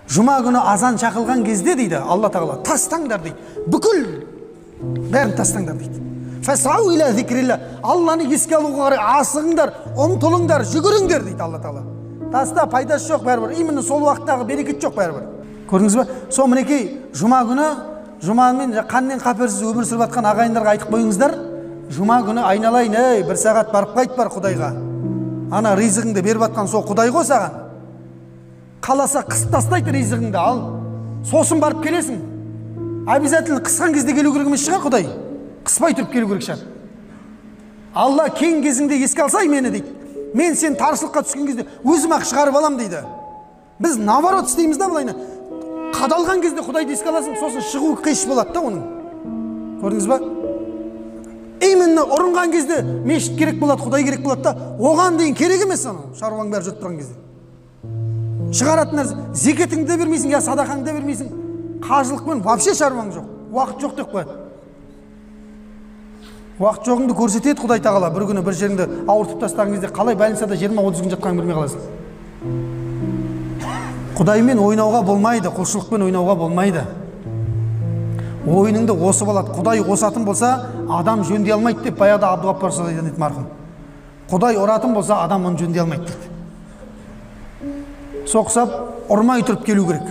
Жұма күні азан шақылған кезде дейді Алла тағала тастаңдар дейді, бүкіл бәрін тастаңдар дейді. Фасау иля зикрилля, Алланы еске алуға қарай асығыңдар, ұмтылыңдар, жүгіріңдер дейді Алла тағала. Таста пайдасы жоқ бәрібір, именно сол уақыттағы берекет жоқ бәрібір. Көрдіңіз бе? Сол мінекей жұма күні, жұмамен қаннен қаперсіз өмір сүріп жатқан ағайындарға айтып қойыңыздар, жұма күні айналайын, ей, бір сағат барып қайт бар Құдайға. Ана ризығыңды беріп жатқан сол Құдай ғой саған. Қаласа қысып тастайды ризығыңды, ал сосын барып келесің. Обязательно қысқан кезде келу керек емес шығар Құдай. Қыспай тұрып келу керек шығар. Алла кең кезіңде еске алсай мені дейді. Мен сен таршылыққа түскен кезде өзім ақ шығарып алам дейді. Біз наоборот істейміз да былайына. Қадалған кезде Құдайды еске аласың, сосын шығу қиын болады да оның. Көрдіңіз ба? Именно ұрынған кезде мешіт керек болады, Құдай керек болады да, оған дейін керек емес ана. Шаруаң бәрі жүріп тұрған кезде. Шығаратын нәрсе, зекетіңді де бермейсің, я садақаңды да бермейсің. Қажылықпен вообще шаруаң жоқ. Уақыт жоқ деп қояды. Уақыт жоғыңды көрсетеді Құдай тағала. Бір күні бір жеріңді ауыртып тастаған кезде қалай больницада 20-30 күн жатқанын білмей қаласың. Құдаймен ойнауға болмайды, құлшылықпен ойнауға болмайды. Ойыныңды осып алады. Құдай осатын болса, адам жөндей алмайды деп баяғыда Абдуғаппар Садидан еді марқұм. Құдай ұратын болса, адам оны жөндей алмайды дейді. Соқсап, ұрмай тұрып келу керек.